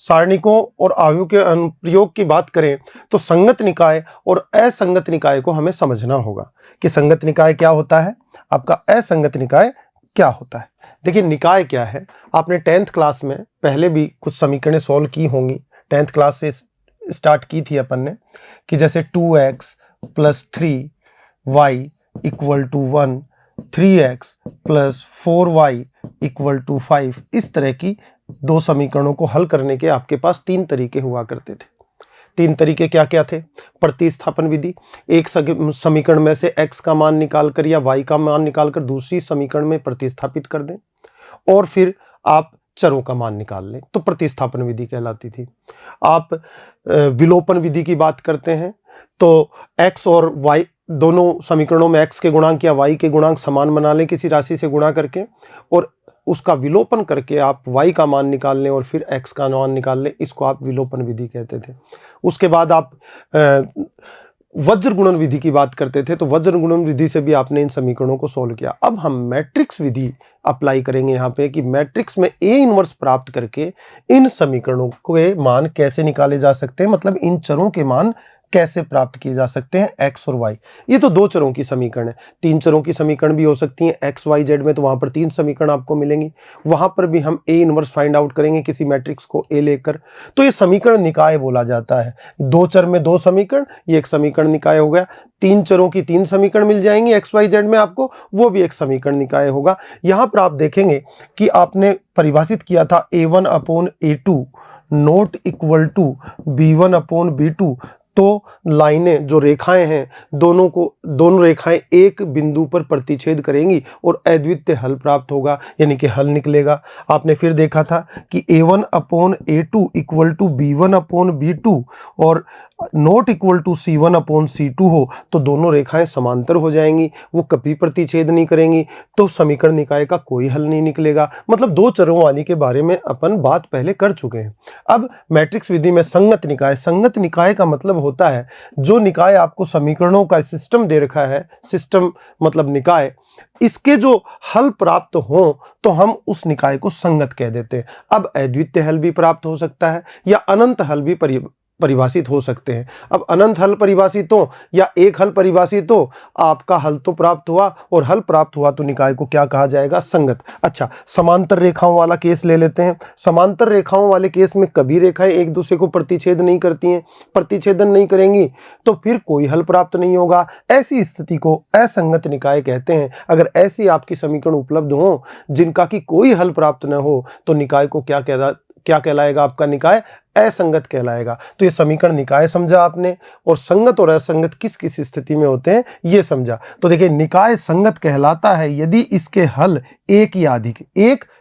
सारणिकों और आव्यूह के अनुप्रयोग की बात करें तो संगत निकाय और असंगत निकाय को हमें समझना होगा कि संगत निकाय क्या होता है, आपका असंगत निकाय क्या होता है। देखिए निकाय क्या है, आपने 10th क्लास में पहले भी कुछ समीकरणें सॉल्व की होंगी, 10th क्लास से स्टार्ट की थी अपन ने, कि जैसे 2x + 3y = 1, 3x + 4y = 5, इस तरह की दो समीकरणों को हल करने के आपके पास 3 तरीके हुआ करते थे। 3 तरीके क्या क्या थे? प्रतिस्थापन विधि, एक समीकरण में से x का मान निकालकर या y का मान निकालकर दूसरी समीकरण में प्रतिस्थापित कर दें और फिर आप चरों का मान निकाल लें, तो प्रतिस्थापन विधि कहलाती थी। आप विलोपन विधि की बात करते हैं तो x और y दोनों समीकरणों में x के गुणांक या y के गुणांक समान बना लें किसी राशि से गुणा करके, और उसका विलोपन करके आप y का मान निकाल लें और फिर x का मान निकाल लें, इसको आप विलोपन विधि कहते थे। उसके बाद आप वज्र गुणन विधि की बात करते थे, तो वज्र गुणन विधि से भी आपने इन समीकरणों को सोल्व किया। अब हम मैट्रिक्स विधि अप्लाई करेंगे यहाँ पे कि मैट्रिक्स में A इनवर्स प्राप्त करके इन समीकरणों के मान कैसे निकाले जा सकते हैं, मतलब इन चरों के मान कैसे प्राप्त किए जा सकते हैं x और y। ये तो 2 चरों की समीकरण है, 3 चरों की समीकरण भी हो सकती हैं x y z में, तो वहां पर 3 समीकरण आपको मिलेंगी। वहां पर भी हम A इनवर्स फाइंड आउट करेंगे किसी मैट्रिक्स को A लेकर, तो ये समीकरण निकाय बोला जाता है। 2 चर में 2 समीकरण, ये एक समीकरण निकाय हो गया। 3 चरों की 3 समीकरण मिल जाएंगी x y z में आपको, वो भी एक समीकरण निकाय होगा। यहां पर आप देखेंगे कि आपने परिभाषित किया था A1/A2 not equal to B1/B2, तो लाइनें जो रेखाएं हैं दोनों रेखाएं एक बिंदु पर प्रतिच्छेद करेंगी और अद्वितीय हल प्राप्त होगा, यानी कि हल निकलेगा। आपने फिर देखा था कि A1/A2 = B1/B2 और नॉट इक्वल टू C1/C2 हो तो दोनों रेखाएं समांतर हो जाएंगी, वो कभी प्रतिच्छेद नहीं करेंगी, तो समीकरण निकाय का कोई हल नहीं निकलेगा। मतलब 2 चरों वाली के बारे में अपन बात पहले कर चुके हैं। अब मैट्रिक्स विधि में संगत निकाय, संगत निकाय का मतलब होता है जो निकाय आपको समीकरणों का सिस्टम दे रखा है, सिस्टम मतलब निकाय, इसके जो हल प्राप्त हो तो हम उस निकाय को संगत कह देते हैं। अब अद्वितीय हल भी प्राप्त हो सकता है या अनंत हल भी परिभाषित हो सकते हैं। अब अनंत हल परिभाषित हो या एक हल परिभाषित हो, आपका हल तो प्राप्त हुआ और हल प्राप्त हुआ तो निकाय को क्या कहा जाएगा? संगत। अच्छा, समांतर रेखाओं वाला केस ले लेते हैं। समांतर रेखाओं वाले केस में कभी रेखाएं एक दूसरे को प्रतिच्छेद नहीं करती हैं, प्रतिच्छेदन नहीं करेंगी, तो फिर कोई हल प्राप्त नहीं होगा। ऐसी स्थिति को असंगत निकाय कहते हैं। अगर ऐसी आपकी समीकरण उपलब्ध हो जिनका कि कोई हल प्राप्त न हो तो निकाय को क्या कहलाएगा? आपका निकाय असंगत कहलाएगा। तो ये समीकरण निकाय समझा आपने, और संगत और असंगत किस किस स्थिति में होते हैं ये समझा। तो देखिए निकाय संगत कहलाता है यदि इसके हल एक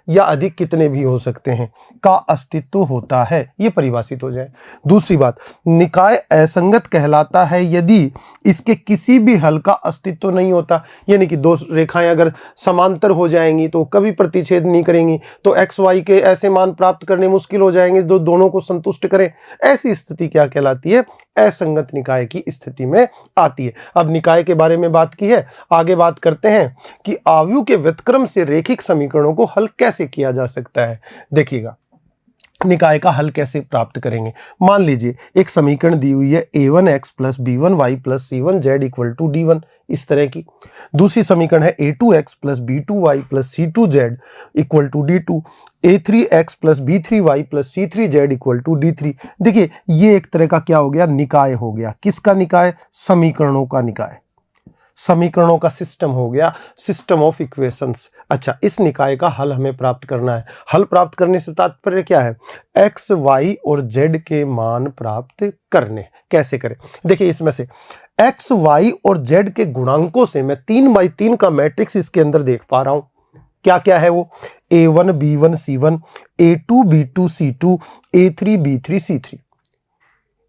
या अधिक कितने भी हो सकते हैं का अस्तित्व होता है, ये परिभाषित हो जाए। दूसरी बात, निकाय असंगत कहलाता है यदि इसके किसी भी हल का अस्तित्व नहीं होता, यानी कि 2 रेखाएं अगर समांतर हो जाएंगी तो कभी प्रतिच्छेद नहीं करेंगी, तो x y के ऐसे मान प्राप्त करने मुश्किल हो जाएंगे जो दोनों को संतुष्ट करें। ऐसी स्थिति क्या कहलाती है? असंगत निकाय की स्थिति में आती है। अब निकाय के बारे में बात की है, आगे बात करते हैं कि आव्यूह के व्युत्क्रम से रेखिक समीकरणों को हल कैसे किया जा सकता है। देखिएगा निकाय का हल कैसे प्राप्त करेंगे। मान लीजिए एक समीकरण दी हुई है A1x + B1y + C1z = D1, इस तरह की। दूसरी समीकरण है A2x + B2y + C2z = D2, A3x + B3y + C3z = D3। देखिए ये एक तरह का क्या हो गया? निकाय हो गया। किसका निकाय? समीकरणों का निकाय, समीकरणों का सिस्टम हो गया, सिस्टम ऑफ इक्वेशंस। अच्छा, इस निकाय का हल हमें प्राप्त करना है। हल प्राप्त करने से तात्पर्य क्या है? x, y और z के मान प्राप्त करने। कैसे करें? देखिए इसमें से x, y और z के गुणांकों से मैं 3x3 का मैट्रिक्स इसके अंदर देख पा रहा हूं। क्या क्या है वो? A1 B1 C1, A2 B2 C2, A3 B3 C3।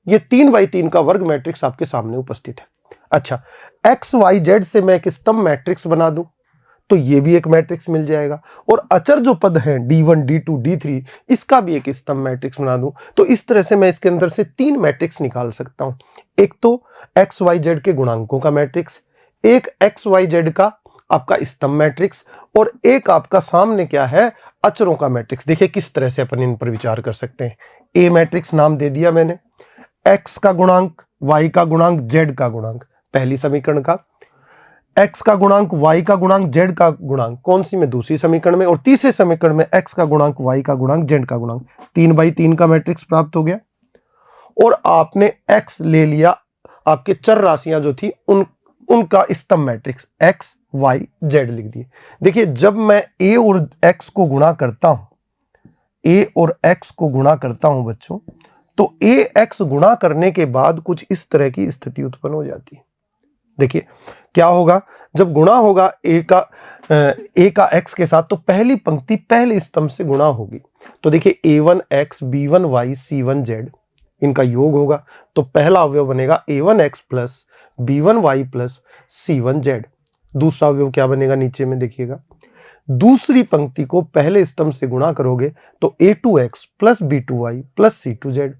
ये 3x3 का वर्ग मैट्रिक्स आपके सामने उपस्थित है। अच्छा, एक्स वाई जेड से मैं एक स्तंभ मैट्रिक्स बना दूं तो ये भी एक मैट्रिक्स मिल जाएगा, और अचर जो पद हैं D1 D2 D3 इसका भी एक स्तंभ मैट्रिक्स बना दूं तो इस तरह से मैं इसके अंदर से 3 मैट्रिक्स निकाल सकता हूं। एक तो एक्स वाई जेड के गुणांकों का मैट्रिक्स, एक एक्स वाई जेड का आपका स्तंभ मैट्रिक्स, और एक आपका सामने क्या है? अचरों का मैट्रिक्स। देखिए किस तरह से अपन इन पर विचार कर सकते हैं। ए मैट्रिक्स नाम दे दिया मैंने, x का गुणांक, y का गुणांक, z का गुणांक, पहली समीकरण का, x का गुणांक, y का गुणांक, z का गुणांक, कौन सी में, दूसरी समीकरण में, और तीसरे समीकरण में x का गुणांक, y का गुणांक, z का गुणांक, 3/3 का मैट्रिक्स प्राप्त हो गया। और आपने x ले लिया, आपके चर राशियां जो थी उनका स्तंभ मैट्रिक्स x y z लिख दिए। देखिए जब मैं a और x को गुणा करता हूं, a और x को गुणा करता हूं बच्चों, तो a x गुणा करने के बाद कुछ इस तरह की स्थिति उत्पन्न हो जाती है। देखिए क्या होगा, जब गुणा होगा a का x के साथ, तो पहली पंक्ति पहले स्तंभ से गुणा होगी। तो देखिए a1x b1y c1z इनका योग होगा, तो पहला अवयव बनेगा a1x plus b1y plus c1z। दूसरा अवयव क्या बनेगा, नीचे में देखिएगा, दूसरी पंक्ति को पहले स्तंभ से गुणा करोगे तो a2x plus b2y plus c2z,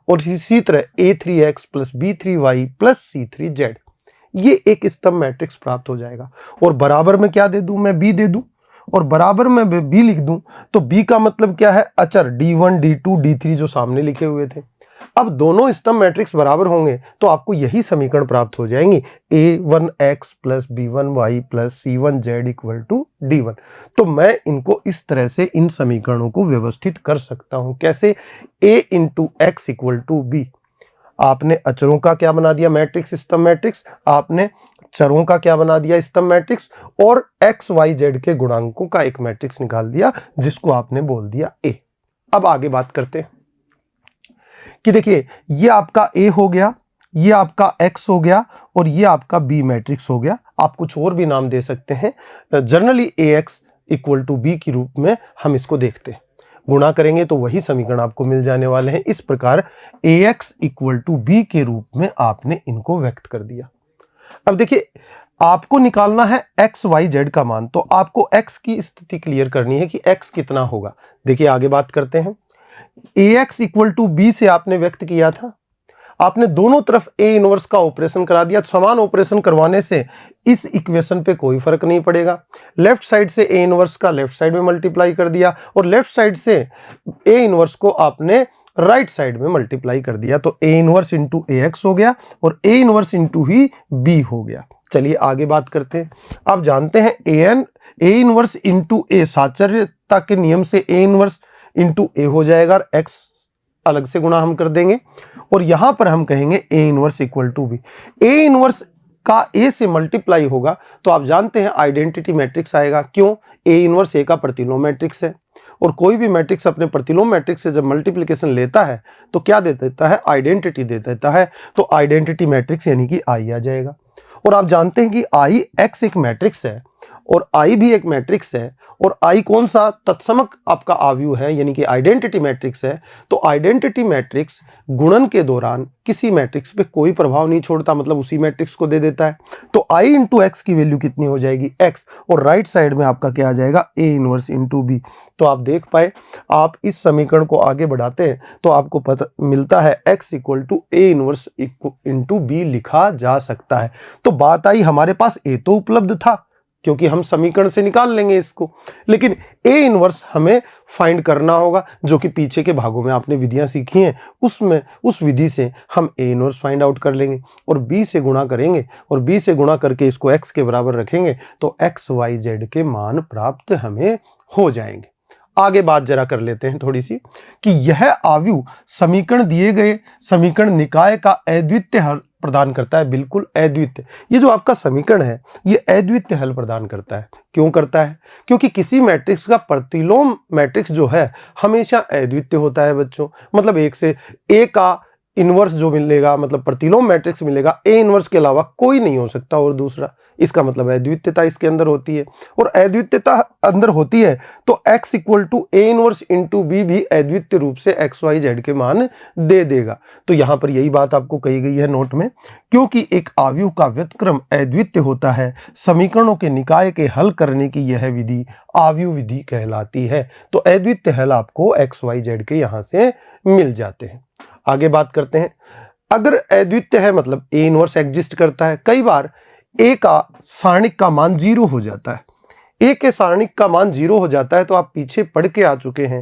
और इसी तरह a3x plus b3y plus c3z। ये एक स्तंभ मैट्रिक्स प्राप्त हो जाएगा। और बराबर में क्या दे दूं, मैं b दे दूं, और बराबर में b लिख दूं, तो b का मतलब क्या है, अचर d1 d2 d3 जो सामने लिखे हुए थे। अब दोनों स्तंभ मैट्रिक्स बराबर होंगे तो आपको यही समीकरण प्राप्त हो जाएंगी, a1x plus b1y plus c1z equal to d1। तो मैं इनको इस तरह से इन समीकरणों को व्यवस्थित कर सकता हूं। कैसे, a into x equal to b, आपने अचरों का क्या बना दिया मैट्रिक्स, स्तंभ मैट्रिक्स, आपने चरों का क्या बना दिया, स्तंभ मैट्रिक्स, और x y z के गुणांकों का एक मैट्रिक्स निकाल दिया जिसको आपने बोल दिया a। अब आगे बात करते हैं कि देखिए ये आपका a हो गया, ये आपका x हो गया, और ये आपका b मैट्रिक्स हो गया। आप कुछ और भी नाम दे सकते हैं, generally ax equal to b के रूप में हम इसको देखते हैं। गुणा करेंगे तो वही समीकरण आपको मिल जाने वाले हैं। इस प्रकार ax इक्वल टू b के रूप में आपने इनको व्यक्त कर दिया। अब देखिए आपको निकालना है x y z का मान, तो आपको x की स्थिति क्लियर करनी है कि x कितना होगा। देखिए आगे बात करते हैं, ax इक्वल टू b से आपने व्यक्त किया था, आपने दोनों तरफ a इनवर्स का ऑपरेशन करा दिया। समान ऑपरेशन करवाने से इस इक्वेशन पे कोई फर्क नहीं पड़ेगा। लेफ्ट साइड से a इनवर्स का लेफ्ट साइड में मल्टीप्लाई कर दिया, और लेफ्ट साइड से a इनवर्स को आपने राइट साइड में मल्टीप्लाई कर दिया, तो a इनवर्स इंटू ax हो गया, और a inverse into he b हो गया। चलिए आगे बात करते हैं। आप जानते हैं a इनवर्स इंटू a, साचर्यता के नियम से a इनवर्स इंटू a हो जाएगा, और x अलग से गुणा हम कर देंगे, और यहां पर हम कहेंगे a inverse equal to b। a inverse का a से मल्टीप्लाई होगा तो आप जानते हैं आइडेंटिटी मैट्रिक्स आएगा। क्यों, a इनवर्स a का प्रतिलोम मैट्रिक्स है, और कोई भी मैट्रिक्स अपने प्रतिलोम मैट्रिक्स से जब मल्टीप्लिकेशन लेता है तो क्या दे देता है, आइडेंटिटी दे देता है। तो आइडेंटिटी मैट्रिक्स यानी कि I आ जाएगा। और आप जानते हैं कि I x एक मैट्रिक्स है और I भी एक मैट्रिक्स है, और I कौन सा, तत्समक आपका आव्यूह है यानी कि आइडेंटिटी मैट्रिक्स है। तो आइडेंटिटी मैट्रिक्स गुणन के दौरान किसी मैट्रिक्स पे कोई प्रभाव नहीं छोड़ता, मतलब उसी मैट्रिक्स को दे देता है। तो I इंटू एक्स की वैल्यू कितनी हो जाएगी, x, और राइट साइड में आपका क्या आ जाएगा, a इनवर्स इंटू b। तो आप देख पाए, आप इस समीकरण को आगे बढ़ाते हैं तो आपको पता मिलता है x equal to a inverse into b लिखा जा सकता है। तो बात आई, हमारे पास a तो उपलब्ध था क्योंकि हम समीकरण से निकाल लेंगे इसको, लेकिन a इनवर्स हमें फाइंड करना होगा, जो कि पीछे के भागों में आपने विधियां सीखी हैं, उसमें उस विधि से हम a इनवर्स फाइंड आउट कर लेंगे और b से गुणा करेंगे, और b से गुणा करके इसको x के बराबर रखेंगे तो x y z के मान प्राप्त हमें हो जाएंगे। आगे बात जरा कर लेते हैं थोड़ी सी कि यह आव्यूह समीकरण दिए गए समीकरण निकाय का अद्वितीय हल प्रदान करता है। बिल्कुल अद्वितीय, ये जो आपका समीकरण है ये अद्वितीय हल प्रदान करता है। क्यों करता है, क्योंकि किसी मैट्रिक्स का प्रतिलोम मैट्रिक्स जो है हमेशा अद्वितीय होता है बच्चों। मतलब एक से a का इनवर्स जो मिलेगा, मतलब प्रतिलोम मैट्रिक्स मिलेगा, a इनवर्स के अलावा कोई नहीं हो सकता और दूसरा। इसका मतलब अद्वितीयता इसके अंदर होती है, और अद्वितीयता अंदर होती है तो x equal to a inverse into b भी अद्वितीय रूप से x y z के मान दे देगा। तो यहाँ पर यही बात आपको कही गई है नोट में, क्योंकि एक आव्यूह का व्युत्क्रम अद्वितीय होता है, समीकरणों के निकाय के हल करने की यह विधि आव्यूह विधि कहलाती है। तो अद्वितीय हल आपको x y z के यहाँ से मिल जाते हैं। आगे बात करते हैं, अगर अद्वितीय है मतलब a इनवर्स एग्जिस्ट करता है। कई बार a का सारणिक का मान 0 हो जाता है, a के सारणिक का मान 0 हो जाता है, तो आप पीछे पढ़ के आ चुके हैं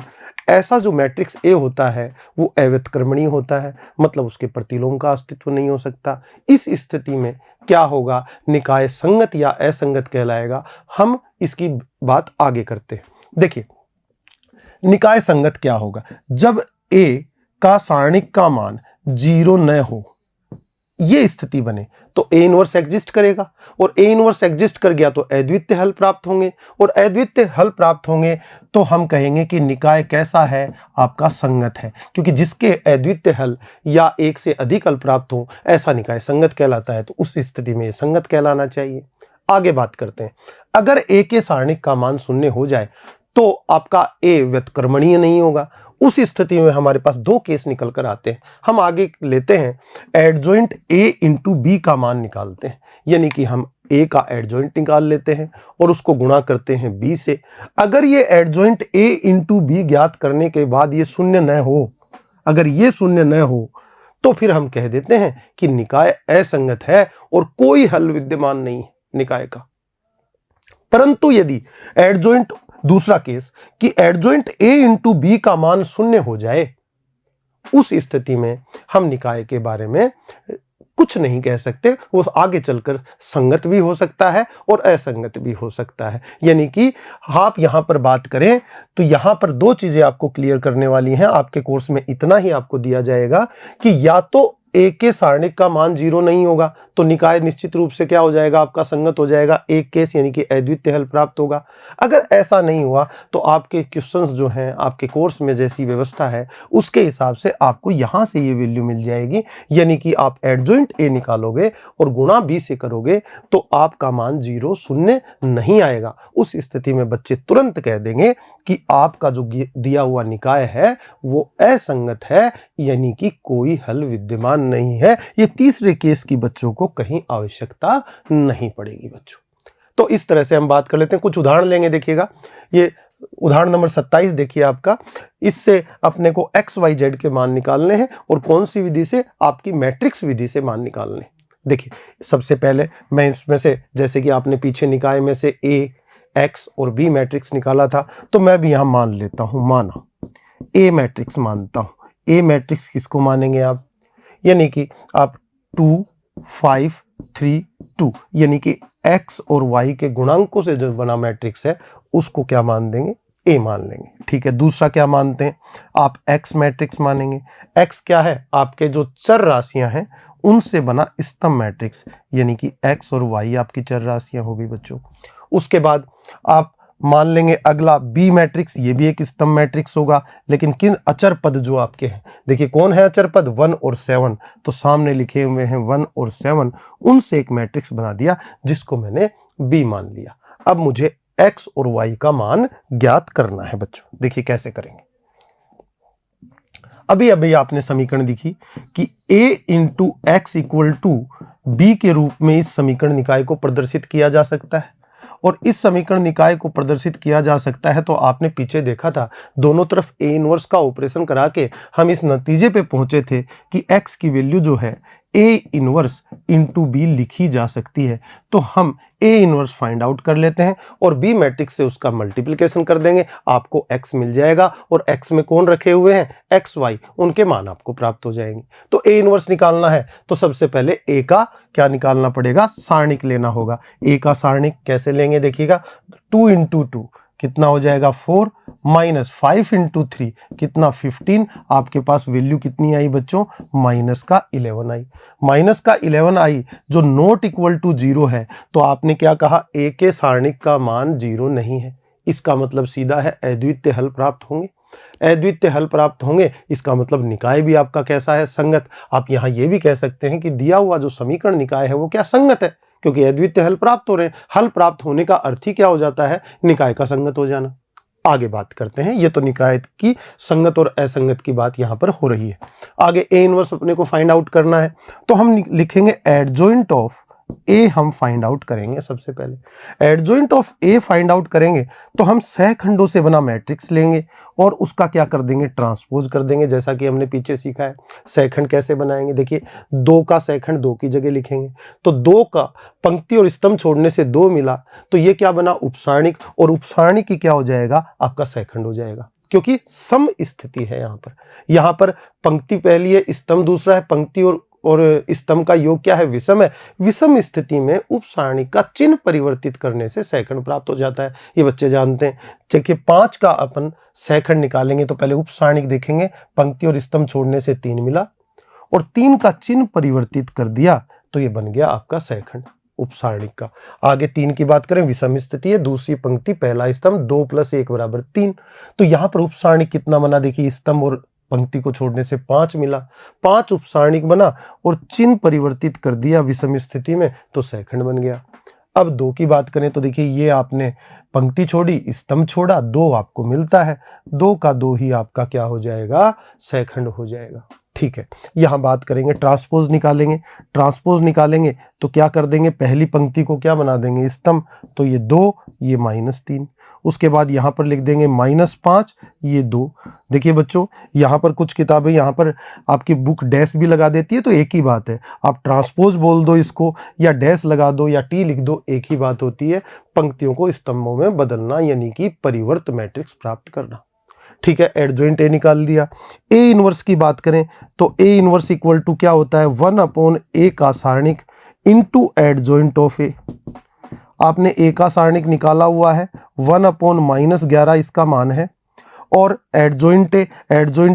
ऐसा जो मैट्रिक्स ए होता है वो अव्युत्क्रमणीय होता है, मतलब उसके प्रतिलोम का अस्तित्व नहीं हो सकता। इस स्थिति में क्या होगा, निकाय संगत या असंगत कहलाएगा। हम इसकी बात आगे करते हैं। देखिए निकाय संगत क्या होगा, जब ए का सारणिक का मान 0 न हो, ये स्थिति बने तो ए इनवर्स एग्जिस्ट करेगा, और ए इनवर्स एग्जिस्ट कर गया तो अद्वितीय हल प्राप्त होंगे, और अद्वितीय हल प्राप्त होंगे तो हम कहेंगे कि निकाय कैसा है, आपका संगत है, क्योंकि जिसके अद्वितीय हल या एक से अधिक हल प्राप्त हो ऐसा निकाय संगत कहलाता है। तो उस स्थिति में संगत कहलाना चाहिए। आगे बात करते हैं, अगर ए के सारणिक का मान 0 हो जाए तो आपका ए व्युत्क्रमणीय नहीं होगा। उस स्थिति में हमारे पास दो केस निकल कर आते हैं। हम आगे लेते हैं, एडजॉइंट ए इंटू बी का मान निकालते हैं, यानी कि हम ए का एडजॉइंट निकाल लेते हैं और उसको गुणा करते हैं बी से। अगर ये एडजॉइंट ए इंटू बी ज्ञात करने के बाद ये 0 न हो, अगर ये 0 न हो तो फिर हम कह देते हैं कि निकाय असंगत है और कोई हल विद्यमान नहीं है निकाय का। परंतु यदि एडजॉइंट, दूसरा केस कि एडजॉइंट ए इंटू बी का मान 0 हो जाए, उस स्थिति में हम निकाय के बारे में कुछ नहीं कह सकते, वो आगे चलकर संगत भी हो सकता है और असंगत भी हो सकता है। यानी कि आप यहां पर बात करें तो यहां पर दो चीजें आपको क्लियर करने वाली हैं। आपके कोर्स में इतना ही आपको दिया जाएगा कि या तो ए के सारणिक का मान 0 नहीं होगा तो निकाय निश्चित रूप से क्या हो जाएगा, आपका संगत हो जाएगा, एक केस यानी कि अद्वितीय हल प्राप्त होगा। अगर ऐसा नहीं हुआ तो आपके क्वेश्चंस जो हैं, आपके कोर्स में जैसी व्यवस्था है उसके हिसाब से आपको यहां से ये वैल्यू मिल जाएगी, यानी कि आप एडजॉइंट ए निकालोगे और गुणा बी से करोगे तो आपका मान 0 नहीं आएगा। उस स्थिति में बच्चे तुरंत कह देंगे कि आपका जो दिया हुआ निकाय है वो असंगत है, यानी कि कोई हल विद्यमान नहीं है। ये तीसरे केस की बच्चों को कहीं आवश्यकता नहीं पड़ेगी बच्चों। तो इस तरह से हम बात कर लेते हैं, कुछ उदाहरण लेंगे। देखिएगा ये उदाहरण नंबर 27 देखिए आपका, इससे अपने को एक्स वाई जेड के मान निकालने हैं और कौन सी विधि से, आपकी मैट्रिक्स विधि से मान निकालने हैं। देखिए सबसे पहले मैं इसमें से, जैसे कि आपने पीछे निकाय में से ए एक्स और बी मैट्रिक्स निकाला था, तो मैं भी यहां मान लेता हूं, माना ए मैट्रिक्स मानता हूं। ए मैट्रिक्स किसको मानेंगे आप, यानी कि आप 2 5 3 2, यानी कि x और y के गुणांकों से जो बना मैट्रिक्स है उसको क्या मान देंगे, a मान लेंगे। ठीक है, दूसरा क्या मानते हैं आप, x मैट्रिक्स मानेंगे। x क्या है, आपके जो चर राशियां हैं उनसे बना स्तंभ मैट्रिक्स, यानी कि x और y आपकी चर राशियां होगी बच्चों। उसके बाद आप मान लेंगे अगला बी मैट्रिक्स, ये भी एक स्तंभ मैट्रिक्स होगा, लेकिन किन अचर पद जो आपके हैं, देखिए कौन है अचर पद, 1 और 7, तो सामने लिखे हुए हैं 1 और 7, उनसे एक मैट्रिक्स बना दिया जिसको मैंने बी मान लिया। अब मुझे एक्स और वाई का मान ज्ञात करना है बच्चों। देखिए कैसे करेंगे, अभी अभी आपने समीकरण दिखी कि a into x equal to b के रूप में इस समीकरण निकाय को प्रदर्शित किया जा सकता है, और इस समीकरण निकाय को प्रदर्शित किया जा सकता है तो आपने पीछे देखा था, दोनों तरफ ए इनवर्स का ऑपरेशन करा के हम इस नतीजे पे पहुंचे थे कि x की वैल्यू जो है ए इनवर्स इंटू बी लिखी जा सकती है। तो हम ए इनवर्स फाइंड आउट कर लेते हैं और बी मैट्रिक्स से उसका मल्टीप्लिकेशन कर देंगे, आपको x मिल जाएगा, और x में कौन रखे हुए हैं, x y, उनके मान आपको प्राप्त हो जाएंगे। तो ए इनवर्स निकालना है तो सबसे पहले ए का क्या निकालना पड़ेगा, सारणिक लेना होगा। ए का सारणिक कैसे लेंगे, देखिएगा 2 इंटू 2 कितना हो जाएगा 4, माइनस 5 इंटू 3 कितना 15, आपके पास वैल्यू कितनी आई बच्चों, माइनस का 11 आई। माइनस का 11 आई जो नॉट इक्वल टू 0 है, तो आपने क्या कहा, ए के सारणिक का मान 0 नहीं है। इसका मतलब सीधा है अद्वितीय हल प्राप्त होंगे। अद्वितीय हल प्राप्त होंगे इसका मतलब निकाय भी आपका कैसा है, संगत। आप यहाँ ये भी कह सकते हैं कि दिया हुआ जो समीकरण निकाय है वो क्या, संगत है, क्योंकि अद्वितीय हल प्राप्त हो रहे हैं। हल प्राप्त होने का अर्थ ही क्या हो जाता है, निकाय का संगत हो जाना। आगे बात करते हैं, ये तो निकाय की संगत और असंगत की बात यहां पर हो रही है। आगे ए इनवर्स अपने को फाइंड आउट करना है, तो हम लिखेंगे एडजॉइंट ऑफ ए, हम फाइंड आउट करेंगे। सबसे पहले adjoint of A find out करेंगे तो हम सहखंडों से बना मैट्रिक्स लेंगे और उसका क्या कर देंगे, ट्रांसपोज कर देंगे, जैसा कि हमने पीछे सीखा है। सहखंड कैसे बनाएंगे, देखिए 2 का सहखंड 2 की जगह लिखेंगे, तो 2 का पंक्ति और स्तंभ छोड़ने से 2 मिला, तो ये क्या बना, उपसारणिक, और उपसारणिक की क्या हो जाएगा, आपका सहखंड हो जाएगा। क्योंकि सम स्थिति है यहाँ पर पंक्ति पहली है, स्तंभ दूसरा है, पंक्ति और स्तंभ का योग क्या है, विषम है। विषम स्थिति में उप सारणी का चिन्ह परिवर्तित करने से सेकंड प्राप्त हो जाता है, ये बच्चे जानते हैं। देखिए 5 का अपन सेकंड निकालेंगे तो पहले उप सारणी देखेंगे, पंक्ति और स्तंभ छोड़ने से 3 मिला और 3 का चिन्ह परिवर्तित कर दिया तो ये बन गया आपका सेकंड उप सारणी का। आगे 3 की बात करें, विषम स्थिति है, दूसरी पंक्ति पहला स्तंभ, 2 + 1 = 3। तो यहाँ पर उप सारणी कितना बना, देखिए स्तंभ और पंक्ति को छोड़ने से 5 मिला, 5 उप सारणी बना और चिन्ह परिवर्तित कर दिया विषम स्थिति में तो सेकंड बन गया। अब 2 की बात करें तो देखिए ये आपने पंक्ति छोड़ी, स्तंभ छोड़ा, 2 आपको मिलता है, 2 का 2 ही आपका क्या हो जाएगा, सेकंड हो जाएगा। ठीक है, यहां बात करेंगे ट्रांसपोज निकालेंगे। ट्रांसपोज निकालेंगे तो क्या कर देंगे, पहली पंक्ति को क्या बना देंगे, स्तंभ, तो ये 2, ये -3। उसके बाद यहां पर लिख देंगे -5, ये 2। देखिए बच्चों यहां पर कुछ किताबें यहां पर आपकी बुक डैश भी लगा देती है, तो एक ही बात है, आप ट्रांसपोज बोल दो इसको या डैश लगा दो या टी लिख दो, एक ही बात होती है, पंक्तियों को स्तंभों में बदलना यानी कि परिवर्त मैट्रिक्स प्राप्त करना। ठीक है, एडजॉइंट ए निकाल दिया। ए इनवर्स की बात करें तो ए इनवर्स इक्वल टू क्या होता है, 1/a का सारणिक इंटू एडजॉइंट ऑफ ए। आपने ए का सारणिक निकाला हुआ है, 1/-11 इसका मान है और एडजॉइंट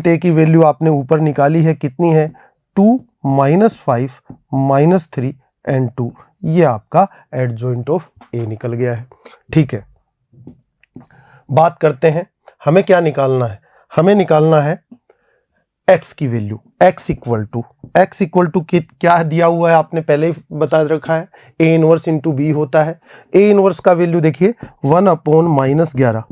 ए की वैल्यू आपने ऊपर निकाली है, कितनी है, 2 -5 -3 एंड 2। ये आपका एडजॉइंट ऑफ ए निकल गया है। ठीक है, बात करते हैं हमें क्या निकालना है, हमें निकालना है x की वैल्यू, x इक्वल टू क्या दिया हुआ है, आपने पहले ही बता रखा है, a इनवर्स इंटू बी होता है। a इनवर्स का वैल्यू देखिए 1/-11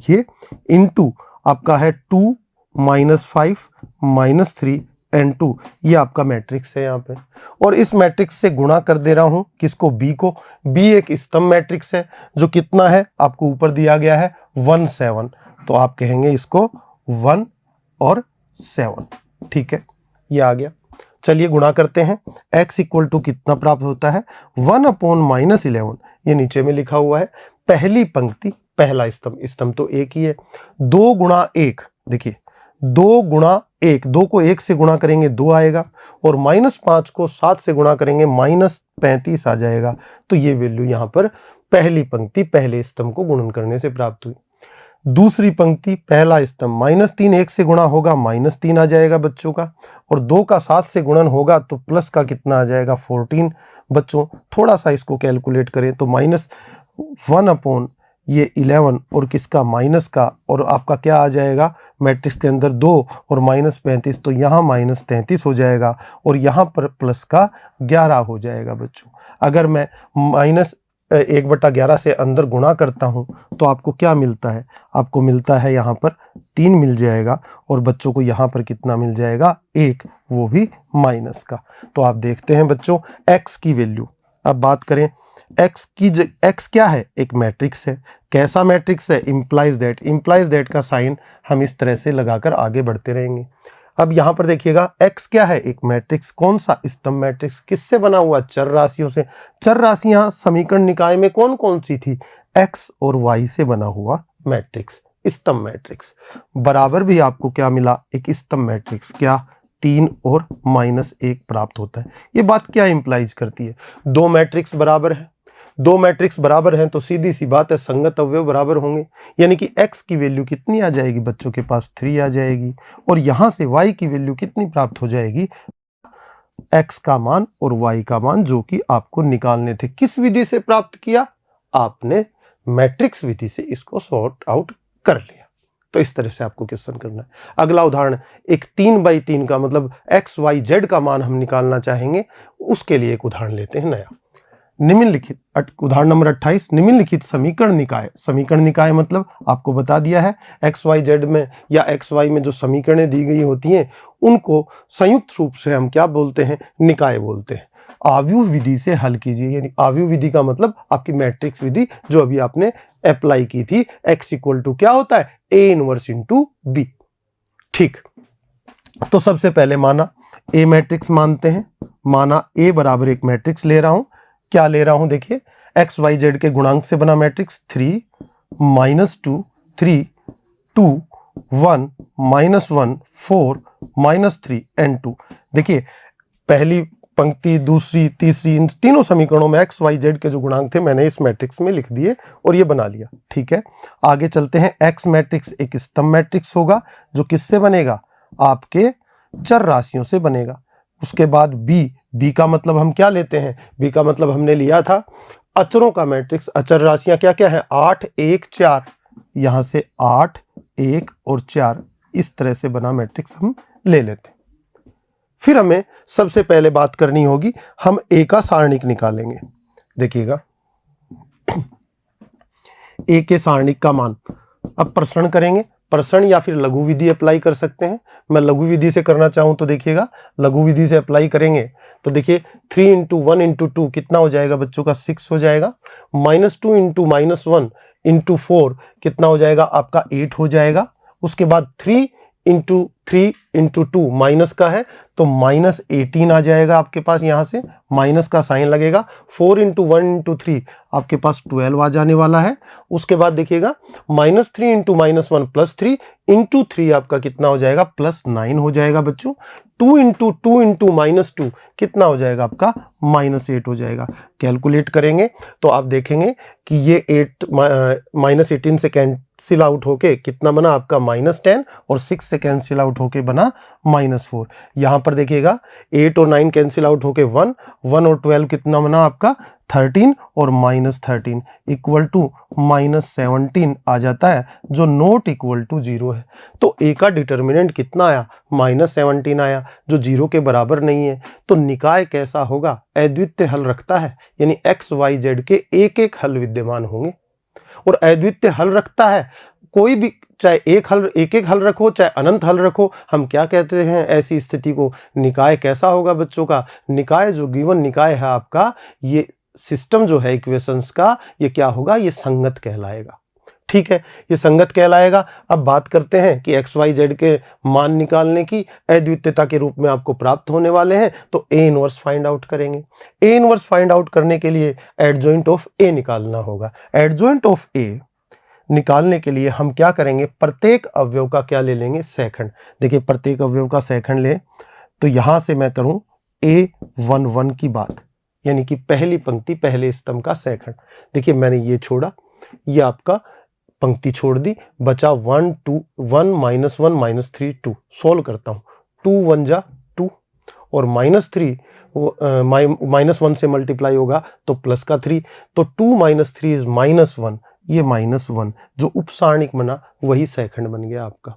ये इंटू आपका है 2 -5 -3 एंड 2, ये आपका मैट्रिक्स है यहाँ पे, और इस मैट्रिक्स से गुणा कर दे रहा हूं किसको, b को। b एक स्तंभ मैट्रिक्स है जो कितना है, आपको ऊपर दिया गया है 1 7, तो आप कहेंगे इसको 1 और 7। ठीक है, ये आ गया। चलिए गुणा करते हैं, x इक्वल टू कितना प्राप्त होता है, 1/-11, ये नीचे में लिखा हुआ है, पहली पंक्ति पहला स्तंभ, स्तंभ तो एक ही है, 2 × 1, देखिए 2 × 1, 2 को 1 से गुणा करेंगे 2 आएगा और -5 को 7 से गुणा करेंगे -35 आ जाएगा। तो ये वैल्यू यहाँ पर पहली पंक्ति पहले स्तंभ को गुणन करने से प्राप्त हुई। दूसरी पंक्ति पहला स्तंभ, -3 1 से गुणा होगा -3 आ जाएगा बच्चों का, और 2 का 7 से गुणन होगा तो प्लस का कितना आ जाएगा, 14। बच्चों थोड़ा सा इसको कैलकुलेट करें तो -1/11 और किसका, माइनस का, और आपका क्या आ जाएगा मैट्रिक्स के अंदर 2 और -35, तो यहाँ -33 हो जाएगा और यहाँ पर प्लस का 11 हो जाएगा बच्चों। अगर मैं -1/11 से अंदर गुणा करता हूं तो आपको क्या मिलता है, आपको मिलता है यहाँ पर 3 मिल जाएगा और बच्चों को यहाँ पर कितना मिल जाएगा, 1, वो भी माइनस का। तो आप देखते हैं बच्चों x की वैल्यू। अब बात करें x क्या है, एक मैट्रिक्स है। कैसा मैट्रिक्स है, इम्प्लाइज दैट का साइन हम इस तरह से लगाकर आगे बढ़ते रहेंगे। अब यहाँ पर देखिएगा x क्या है, एक मैट्रिक्स, कौन सा, स्तंभ मैट्रिक्स। किससे बना हुआ, चर राशियों से। चर राशियां समीकरण निकाय में कौन कौन सी थी, x और y से बना हुआ मैट्रिक्स, स्तंभ मैट्रिक्स। बराबर भी आपको क्या मिला, एक स्तंभ मैट्रिक्स, क्या, 3 और -1 प्राप्त होता है। ये बात क्या इंप्लाइज करती है, दो मैट्रिक्स बराबर है, दो मैट्रिक्स बराबर हैं तो सीधी सी बात है संगत अवयव बराबर होंगे, यानी कि x की वैल्यू कितनी आ जाएगी बच्चों के पास, 3 आ जाएगी, और यहां से y की वैल्यू कितनी प्राप्त हो जाएगी, x का मान और y का मान, जो कि आपको निकालने थे। किस विधि से प्राप्त किया, आपने मैट्रिक्स विधि से इसको सॉर्ट आउट कर लिया। तो इस तरह से आपको क्वेश्चन करना है। अगला उदाहरण, एक 3/3 का मतलब x y z का मान हम निकालना चाहेंगे, उसके लिए एक उदाहरण लेते हैं नया। निम्नलिखित उदाहरण नंबर 28, निम्नलिखित समीकरण निकाय मतलब आपको बता दिया है एक्स वाई जेड में या एक्स वाई में जो समीकरणें दी गई होती हैं उनको संयुक्त रूप से हम क्या बोलते हैं, निकाय बोलते हैं। आव्यूह विधि से हल कीजिए, यानी आव्यूह विधि का मतलब आपकी मैट्रिक्स विधि जो अभी आपने अप्लाई की थी। x इक्वल टू क्या होता है, a इनवर्स इंटू बी। ठीक, तो सबसे पहले माना a मैट्रिक्स मानते हैं, माना a बराबर एक मैट्रिक्स ले रहा हूं। क्या ले रहा हूं, देखिए एक्स वाई जेड के गुणांक से बना मैट्रिक्स 3 -2 3 2 1 -1 4 -3 n2। देखिए पहली पंक्ति, दूसरी, तीसरी, इन तीनों समीकरणों में एक्स वाई जेड के जो गुणांक थे मैंने इस मैट्रिक्स में लिख दिए और ये बना लिया। ठीक है, आगे चलते हैं। एक्स मैट्रिक्स एक स्तंभ मैट्रिक्स होगा जो किससे बनेगा, आपके चर राशियों से बनेगा। उसके बाद बी का मतलब हम क्या लेते हैं, बी का मतलब हमने लिया था अचरों का मैट्रिक्स। अचर राशियां क्या क्या है, 8 1 4, यहां से 8 1 और 4, इस तरह से बना मैट्रिक्स हम ले लेते हैं। फिर हमें सबसे पहले बात करनी होगी, हम ए का सारणिक निकालेंगे। देखिएगा ए के सारणिक का मान, अब प्रसरण करेंगे। प्रसरण या फिर लघु विधि अप्लाई कर सकते हैं। मैं लघु विधि से करना चाहूं तो देखिएगा, लघु विधि से अप्लाई करेंगे तो देखिए 3 × 1 × 2 कितना हो जाएगा बच्चों का, 6 हो जाएगा। -2 × -1 × 4 कितना हो जाएगा आपका, 8 हो जाएगा। उसके बाद 3 × 3 × 2 माइनस का है तो -18 आ जाएगा आपके पास, यहां से माइनस का साइन लगेगा। 4 × 1 × 3 आपके पास 12 आ जाने वाला है। उसके बाद देखिएगा -3 × -1 +3 × 3 आपका कितना हो जाएगा, +9 हो जाएगा बच्चों। 2 × 2 × -2 कितना हो जाएगा आपका, -8 हो जाएगा। कैलकुलेट करेंगे तो आप देखेंगे कि ये 18 से कैंसिल आउट होके कितना बना आपका, -10, और 6 से कैंसिल आउट होके बना -4। यहां पर देखिएगा 8 और 9 कैंसिल आउट होके 1 और 12 कितना बना आपका, 13 और -13 इक्वल टू -17 आ जाता है, जो नॉट इक्वल टू 0 है। तो ए का डिटर्मिनेंट कितना आया, -17 आया, जो 0 के बराबर नहीं है। तो निकाय कैसा होगा, अद्वितीय हल रखता है, यानी एक्स वाई जेड के एक एक हल विद्यमान होंगे। और अद्वितीय हल रखता है, कोई भी चाहे एक एक हल रखो, चाहे अनंत हल रखो, हम क्या कहते हैं ऐसी स्थिति को, निकाय कैसा होगा बच्चों का, निकाय जो गिवन निकाय है आपका, ये सिस्टम जो है इक्वेशंस का, ये क्या होगा, ये संगत कहलाएगा। ठीक है, ये संगत कहलाएगा। अब बात करते हैं कि एक्स वाई जेड के मान निकालने की, अद्वितीयता के रूप में आपको प्राप्त होने वाले हैं, तो ए इनवर्स फाइंड आउट करेंगे। ए इनवर्स फाइंड आउट करने के लिए एडजॉइंट ऑफ ए निकालना होगा। एडजॉइंट ऑफ ए निकालने के लिए हम क्या करेंगे, प्रत्येक अवयव का क्या ले लेंगे, सेकंड। देखिए प्रत्येक अवयव का सेकंड ले तो यहां से मैं करूं A11 की बात, यानी कि पहली पंक्ति पहले स्तंभ का सेकंड। देखिए मैंने ये छोड़ा, ये आपका पंक्ति छोड़ दी, बचा 1 2 1 -1 -3 2। सोल्व करता हूं, 2 1 जा 2 और -3 -1 से मल्टीप्लाई होगा तो प्लस का 3, तो 2 - 3 इज -1, ये -1 जो उपसारणिक बना वही सेकंड बन गया आपका।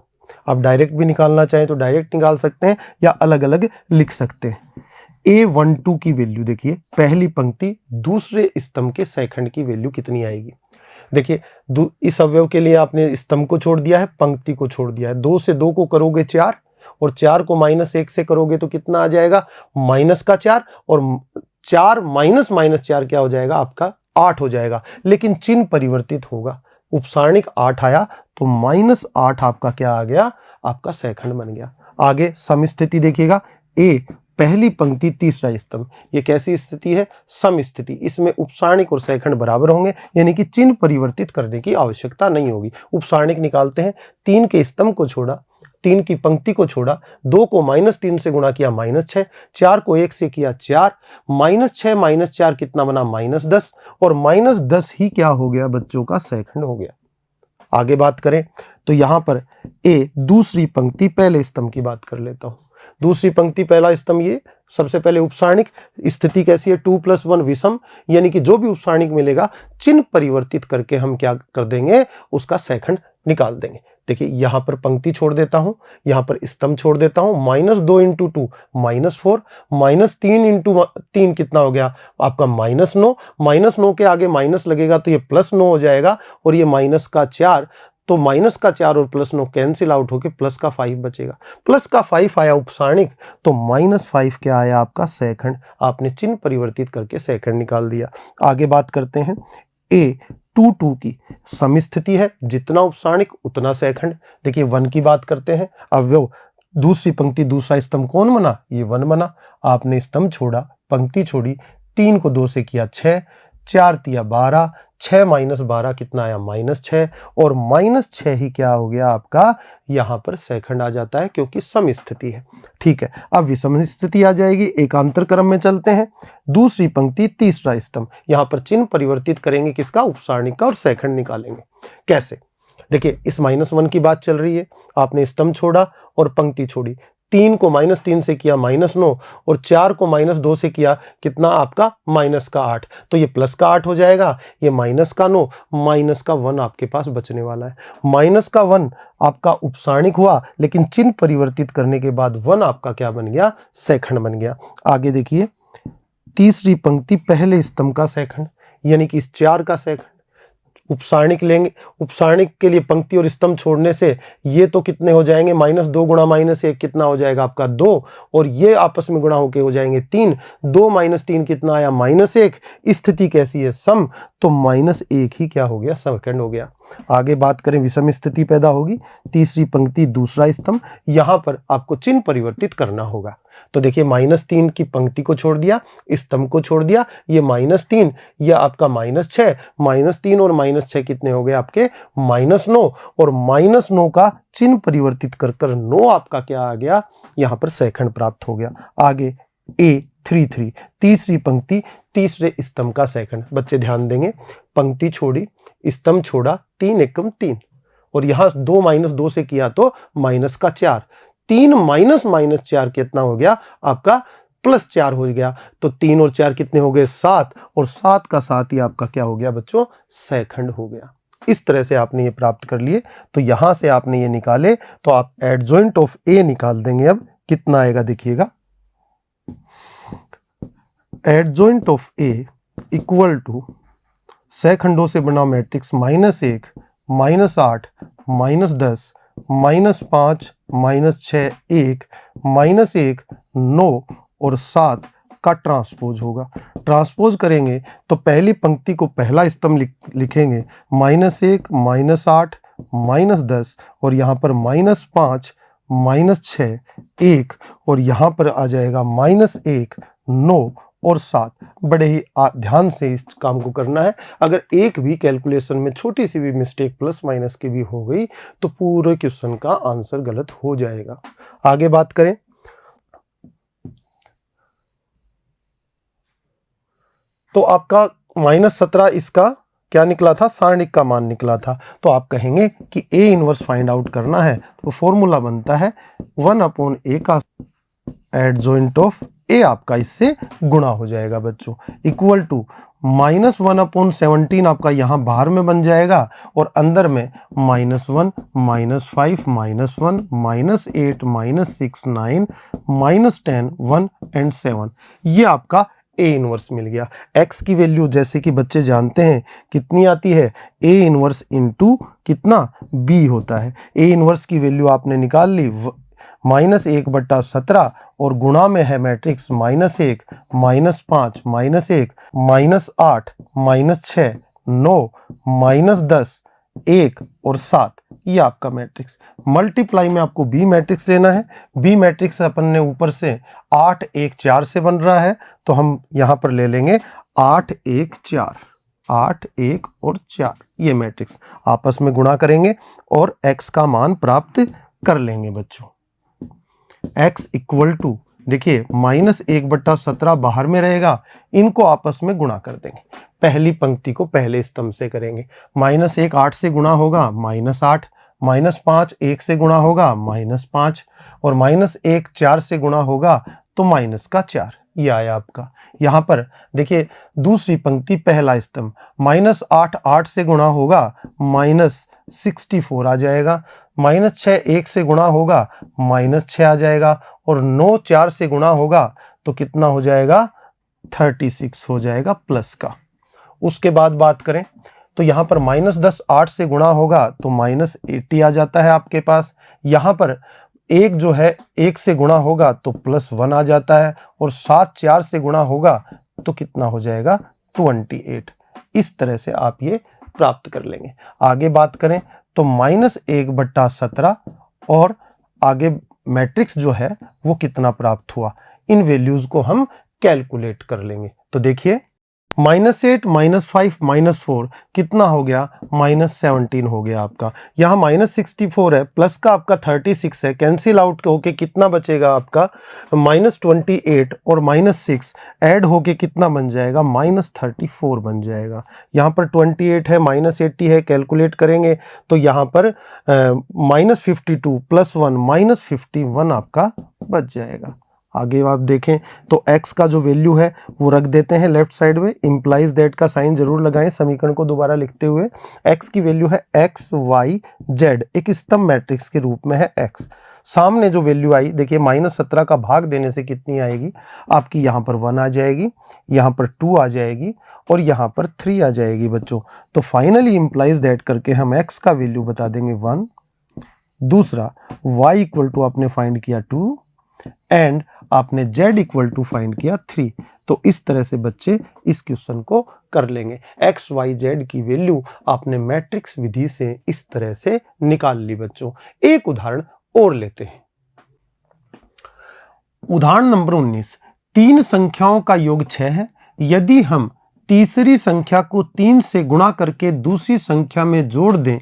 आप डायरेक्ट भी निकालना चाहें तो डायरेक्ट निकाल सकते हैं या अलग अलग लिख सकते हैं। A12 की वैल्यू देखिए, पहली पंक्ति दूसरे स्तंभ के सेकंड की वैल्यू कितनी आएगी। देखिए इस अवयव के लिए आपने स्तंभ को छोड़ दिया है, पंक्ति को छोड़ दिया है। 2 से 2 को करोगे 4 और 4 को -1 से करोगे तो कितना आ जाएगा, -4, और 4 -4 क्या हो जाएगा आपका, 8 हो जाएगा। लेकिन चिन्ह परिवर्तित होगा, उपसारणिक 8 आया तो -8 आपका क्या आ गया, आपका सेकंड बन गया। आगे सम स्थिति देखिएगा, ए पहली पंक्ति तीसरा स्तंभ, ये कैसी स्थिति है, सम स्थिति। इसमें उपसारणिक और सेकंड बराबर होंगे, यानी कि चिन्ह परिवर्तित करने की आवश्यकता नहीं होगी। उपसारणिक निकालते हैं, 3 के स्तंभ को छोड़ा, 3 की पंक्ति को छोड़ा, 2 को -3 से गुणा किया -6, 4 को 1 से किया 4, -6 -4 कितना बना, -10, और -10 ही क्या हो गया बच्चों का, सेकंड हो गया। आगे बात करें तो यहां पर ए दूसरी पंक्ति पहले स्तंभ की बात कर लेता हूं। दूसरी पंक्ति पहला स्तंभ, ये सबसे पहले उपसारणिक स्थिति कैसी है, 2 + 1 विषम, यानी कि जो भी उपसारणिक मिलेगा चिन्ह परिवर्तित करके हम क्या कर देंगे, उसका सेकंड निकाल देंगे। देखिए यहां पर पंक्ति छोड़ देता हूं, यहां पर स्तंभ छोड़ देता हूं, -2 × 2 -4, -3 × 3 कितना हो गया आपका, -9, -9 के आगे माइनस लगेगा तो ये +9 हो जाएगा, और ये -4, तो -4 और +9 कैंसिल आउट होके +5 बचेगा। +5 आया उपसारणिक, तो -5 क्या आया आपका, सेकंड। आपने चिन्ह परिवर्तित करके सेकंड निकाल दिया। आगे बात करते हैं A22 की सम स्थिति है, जितना उपसारणिक उतना सेकंड। देखिए 1 की बात करते हैं, अवयव दूसरी पंक्ति दूसरा स्तंभ कौन बना, ये 1 बना। आपने स्तंभ छोड़ा, पंक्ति छोड़ी, 3 को 2 से किया 6, 4 × 3 = 12, 6 माइनस 12 कितना आया, -6, और -6 ही क्या हो गया आपका, यहाँ पर सेकंड आ जाता है क्योंकि सम स्थिति है। ठीक है, अब विषम स्थिति आ जाएगी, एकांतर क्रम में चलते हैं। दूसरी पंक्ति तीसरा स्तंभ, यहाँ पर चिन्ह परिवर्तित करेंगे किसका, उपसारणिक का, और सेकंड निकालेंगे। कैसे, देखिए इस -1 की बात चल रही है, आपने स्तंभ छोड़ा और पंक्ति छोड़ी। 3 को -3 से किया -9, और 4 को -2 से किया कितना आपका, -8, तो ये प्लस का 8 हो जाएगा, ये -9, -1 आपके पास बचने वाला है। -1 आपका उपसारणिक हुआ, लेकिन चिन्ह परिवर्तित करने के बाद 1 आपका क्या बन गया, सेकंड बन गया। आगे देखिए, तीसरी पंक्ति पहले स्तंभ का सेकंड, यानी कि इस 4 का सेकंड। उपसारणिक लेंगे, उपसारणिक के लिए पंक्ति और स्तंभ छोड़ने से ये तो कितने हो जाएंगे, -2 गुणा -1 कितना हो जाएगा आपका 2, और ये आपस में गुणा होके हो जाएंगे 3। 2 - 3 कितना आया, -1। स्थिति कैसी है, सम, तो -1 ही क्या हो गया, सेकंड हो गया। आगे बात करें, विषम स्थिति पैदा होगी, तीसरी पंक्ति दूसरा स्तंभ, यहां पर आपको चिन्ह परिवर्तित करना होगा। तो देखिए -3 की पंक्ति को छोड़ दिया, स्तंभ को छोड़ दिया, ये -3, ये आपका -6, -3 और -6 कितने हो गए आपके, -9, और -9 का चिन्ह परिवर्तित कर 9 आपका क्या आ गया, यहां पर सेकंड प्राप्त हो गया। आगे A33, तीसरी पंक्ति तीसरे स्तंभ का सेकंड। बच्चे ध्यान देंगे, पंक्ति छोड़ी, स्तंभ छोड़ा, 3 एकम 3, और यहां 2 - 2 से किया तो -4, 3 - -4 कितना हो गया आपका, +4 हो गया, तो 3 और 4 कितने हो गए, 7, और 7 का 7 ही आपका क्या हो गया बच्चों, सेकंड हो गया। इस तरह से आपने ये प्राप्त कर लिए। तो यहां से आपने ये निकाले, तो आप एडजॉइंट ऑफ ए निकाल देंगे। अब कितना आएगा देखिएगा, adjoint of A equal to सेकंडों से बना मैट्रिक्स -1, -8, -10, -5, -6, 1, -1, 9 और 7 का ट्रांसपोज होगा। ट्रांसपोज करेंगे तो पहली पंक्ति को पहला स्तंभ लिखेंगे, -1, -8, -10, और यहाँ पर -5, -6, 1, और यहाँ पर आ जाएगा -1, 9 और 7। बड़े ही ध्यान से इस काम को करना है। अगर एक भी कैलकुलेशन में छोटी सी भी मिस्टेक प्लस माइनस की भी हो गई तो पूरे क्वेश्चन का आंसर गलत हो जाएगा। आगे बात करें तो आपका -17 इसका क्या निकला था, सारणिक का मान निकला था। तो आप कहेंगे कि A इनवर्स फाइंड आउट करना है तो फॉर्मूला बनता है 1/A का एडजॉइंट ऑफ A आपका इससे गुणा हो जाएगा बच्चों, इक्वल टू -1/17 आपका यहाँ बाहर में बन जाएगा और अंदर में -1, -5, -1, -8, -6, 9, -10, 1 एंड 7। ये आपका A इनवर्स मिल गया। X की वैल्यू जैसे कि बच्चे जानते हैं कितनी आती है, A इनवर्स इंटू कितना B होता है। A इनवर्स की वैल्यू आपने निकाल ली, -1/17 और गुणा में है मैट्रिक्स -1, -5, -1, -8, -6, 9, -10, 1 और 7। ये आपका मैट्रिक्स। मल्टीप्लाई में आपको बी मैट्रिक्स लेना है। बी मैट्रिक्स अपन ने ऊपर से 8, 1, 4 से बन रहा है तो हम यहां पर ले लेंगे 8, 1, 4, 8, 1 और 4। ये मैट्रिक्स आपस में गुणा करेंगे और x का मान प्राप्त कर लेंगे बच्चों। x इक्वल टू देखिए -1/17 बाहर में रहेगा, इनको आपस में गुणा कर देंगे। पहली पंक्ति को पहले स्तंभ से करेंगे। -1 8 से गुणा होगा -8, -5 1 से गुणा होगा -5 और -1 4 से गुणा होगा तो -4। ये आया आपका। यहाँ पर देखिए दूसरी पंक्ति पहला स्तंभ, -8 8 से गुणा होगा -64 आ जाएगा, -6 1 से गुणा होगा -6 आ जाएगा और 9 4 से गुणा होगा तो कितना हो जाएगा 36 हो जाएगा प्लस का। उसके बाद बात करें तो यहाँ पर -10 8 से गुणा होगा तो -80 आ जाता है आपके पास। यहाँ पर एक जो है 1 से गुणा होगा तो +1 आ जाता है और 7 4 से गुणा होगा तो कितना हो जाएगा 28। इस तरह से आप ये प्राप्त कर लेंगे। आगे बात करें तो -1/17 और आगे मैट्रिक्स जो है वो कितना प्राप्त हुआ, इन वैल्यूज को हम कैलकुलेट कर लेंगे। तो देखिए -8 -5 -4 कितना हो गया, -17 हो गया आपका। यहाँ -64 है, प्लस का आपका 36 है, कैंसिल आउट होके कितना बचेगा आपका, -28 और -6 ऐड होके कितना बन जाएगा, -34 बन जाएगा। यहाँ पर 28 है, -80 है, कैलकुलेट करेंगे तो यहाँ पर -52 + 1 -51 आपका बच जाएगा। आगे आप देखें तो x का जो वैल्यू है वो रख देते हैं लेफ्ट साइड में, इम्प्लाइज दैट का साइन जरूर लगाएं समीकरण को दोबारा लिखते हुए। x की वैल्यू है x y z, एक स्तंभ मैट्रिक्स के रूप में है x। सामने जो वैल्यू आई देखिए, -17 का भाग देने से कितनी आएगी आपकी, यहाँ पर 1 आ जाएगी, यहाँ पर 2 आ जाएगी और यहाँ पर 3 आ जाएगी बच्चों। तो फाइनली इम्प्लाइज दैट करके हम x का वैल्यू बता देंगे 1, दूसरा y इक्वल टू आपने फाइंड किया 2 एंड आपने z इक्वल टू फाइंड किया 3। तो इस तरह से बच्चे इस क्वेश्चन को कर लेंगे। x y z की वैल्यू आपने मैट्रिक्स विधि से इस तरह से निकाल ली बच्चों। एक उदाहरण और लेते हैं। उदाहरण नंबर 19, तीन संख्याओं का योग 6 है। यदि हम तीसरी संख्या को 3 से गुणा करके दूसरी संख्या में जोड़ दें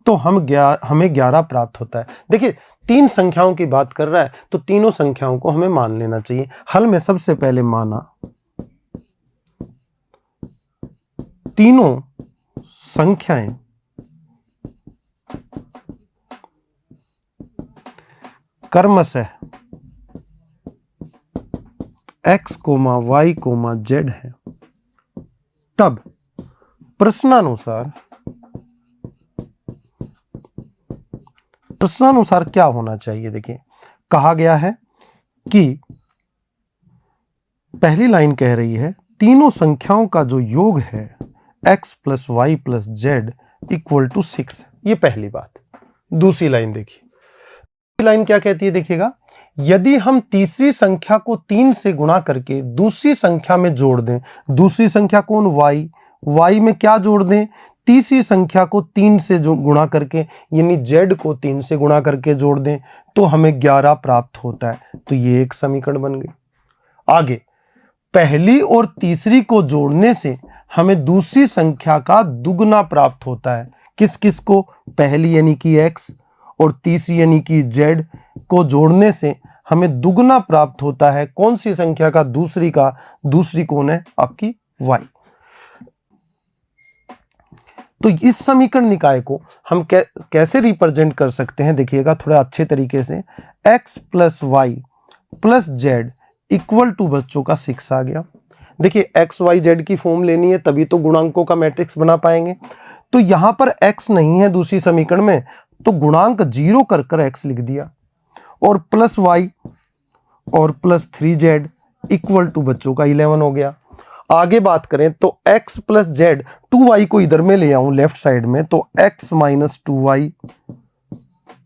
तो हमें 11 प्राप्त होता है। देखिए, तीन संख्याओं की बात कर रहा है तो तीनों संख्याओं को हमें मान लेना चाहिए। हल में सबसे पहले माना तीनों संख्याएं क्रमशः x, y, z है। तब प्रश्नानुसार क्या होना चाहिए। देखिए, कहा गया है कि पहली लाइन कह रही है तीनों संख्याओं का जो योग है x + y + z = 6। ये पहली बात। दूसरी लाइन देखिए, लाइन क्या कहती है देखिएगा, यदि हम तीसरी संख्या को 3 से गुणा करके दूसरी संख्या में जोड़ दें, दूसरी संख्या कौन, y में क्या जोड़ दें, तीसरी संख्या को 3 से जो गुणा करके यानी z को 3 से गुणा करके जोड़ दें तो हमें 11 प्राप्त होता है। तो ये एक समीकरण बन गई। आगे, पहली और तीसरी को जोड़ने से हमें दूसरी संख्या का दुगना प्राप्त होता है। किस किस को, पहली यानी कि x और तीसरी यानी कि z को जोड़ने से हमें दुगना प्राप्त होता है। कौन सी संख्या का, दूसरी का। दूसरी कौन है आपकी, y। तो इस समीकरण निकाय को हम कैसे रिप्रेजेंट कर सकते हैं देखिएगा थोड़ा अच्छे तरीके से। x + y + z = बच्चों का 6 आ गया। देखिए, x y z की फॉर्म लेनी है तभी तो गुणांकों का मैट्रिक्स बना पाएंगे। तो यहां पर x नहीं है दूसरी समीकरण में, तो गुणांक 0 कर x लिख दिया और +y और +3z = बच्चों का 11 हो गया। आगे बात करें तो x + z, 2y को इधर में ले आऊं लेफ्ट साइड में, तो x - 2y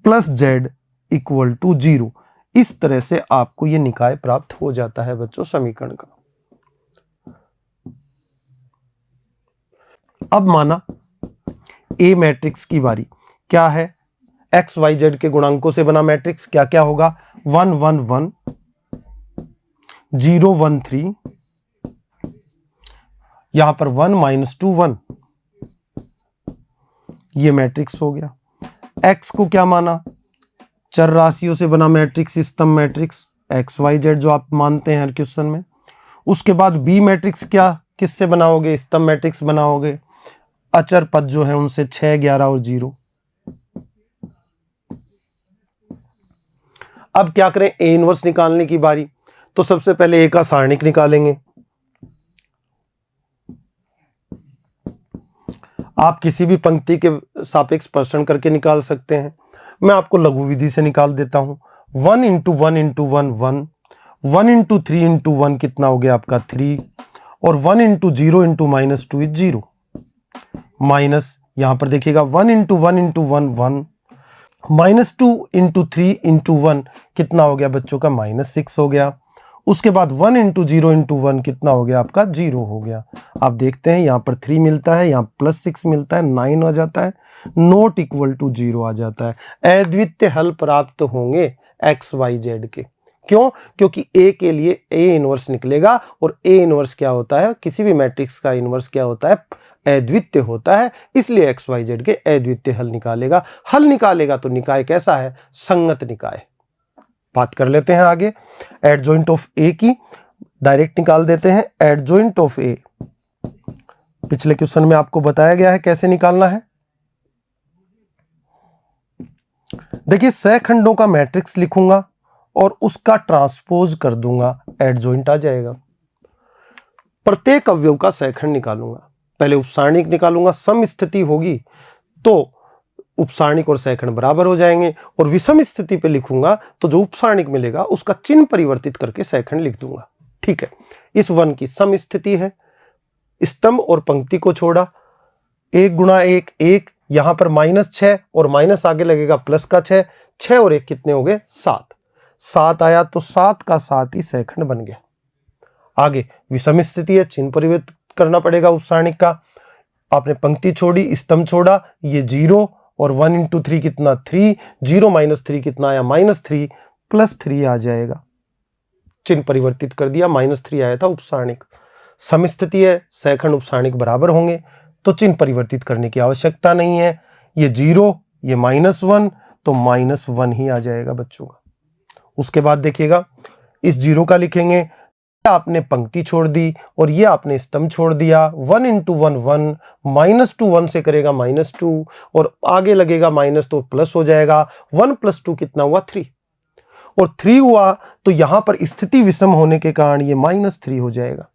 + z = 0। इस तरह से आपको ये निकाय प्राप्त हो जाता है बच्चों समीकरण का। अब माना A मैट्रिक्स की बारी। क्या है, x y z के गुणांकों से बना मैट्रिक्स। क्या क्या होगा, 1 1 1 0 1 3, यहां पर 1 - 2 1, ये मैट्रिक्स हो गया। x को क्या माना, चर राशियों से बना मैट्रिक्स, स्तंभ मैट्रिक्स x y z जो आप मानते हैं हर क्वेश्चन में। उसके बाद B मैट्रिक्स क्या, किससे बनाओगे, स्तंभ मैट्रिक्स बनाओगे। अचर पद जो है उनसे 6 11 और 0। अब क्या करें, A इनवर्स निकालने की बारी। तो सबसे पहले A का सारणिक निकालेंगे। आप किसी भी पंक्ति के सापेक्ष प्रसरण करके निकाल सकते हैं। मैं आपको लघु विधि से निकाल देता हूं। 1 × 1 × 1 1, 1 × 3 × 1 कितना हो गया आपका 3, और 1 × 0 × -2 इज 0। माइनस यहां पर देखिएगा 1 × 1 × 1 1, -2 × 3 × 1 कितना हो गया बच्चों का, -6 हो गया। उसके बाद 1 × 0 × 1 कितना हो गया आपका, 0 हो गया। आप देखते हैं यहाँ पर 3 मिलता है, यहाँ +6 मिलता है, 9 हो जाता है, नॉट इक्वल टू 0 आ जाता है। अद्वितीय हल प्राप्त होंगे x y z के। क्यों? क्योंकि ए के लिए ए इनवर्स निकलेगा और ए इनवर्स क्या होता है, किसी भी मैट्रिक्स का इनवर्स क्या होता है, अद्वितीय होता है। इसलिए एक्स वाई जेड के अद्वितीय हल निकालेगा। हल निकालेगा तो निकाय कैसा है, संगत निकाय। बात कर लेते हैं आगे एडजॉइंट ऑफ ए की, डायरेक्ट निकाल देते हैं एडजॉइंट ऑफ ए। पिछले क्वेश्चन में आपको बताया गया है कैसे निकालना है। देखिए सहखंडों का मैट्रिक्स लिखूंगा और उसका ट्रांसपोज कर दूंगा, एडजॉइंट आ जाएगा। प्रत्येक अवयव का सहखंड निकालूंगा, पहले उपसारणिक निकालूंगा, सम स्थिति होगी तो उपसारणिक और सहखंड बराबर हो जाएंगे, और विषम स्थिति पे लिखूंगा तो जो उपसारणिक मिलेगा उसका चिन्ह परिवर्तित करके सहखंड लिख दूंगा। ठीक है, इस वन की सम स्थिति है, स्तंभ और पंक्ति को छोड़ा, 1 गुणा 1 1, यहां पर -6 और माइनस आगे लगेगा प्लस का 6, 6 और 1 कितने हो गए 7, 7 आया तो 7 का 7 ही सहखंड बन गया। आगे विषम स्थिति है, चिन्ह परिवर्तित करना पड़ेगा उपसारणिक का। आपने पंक्ति छोड़ी, स्तंभ छोड़ा, ये 0 और 1 इंटू 3 कितना 3, 0 माइनस 3 कितना आया -3, प्लस 3 आ जाएगा। चिन्ह परिवर्तित कर दिया, -3 आया था उपसारणिक। सम स्थिति है, सहखंड उपसारणिक बराबर होंगे तो चिन्ह परिवर्तित करने की आवश्यकता नहीं है। ये 0, ये -1 तो -1 ही आ जाएगा बच्चों का। उसके बाद देखिएगा इस 0 का लिखेंगे, आपने पंक्ति छोड़ दी और ये आपने स्तंभ छोड़ दिया। 1 इंटू 1 1, -2 1 से करेगा -2 और आगे लगेगा माइनस तो प्लस हो जाएगा। 1 + 2 कितना हुआ 3, और 3 हुआ तो यहां पर स्थिति विषम होने के कारण ये -3 हो जाएगा,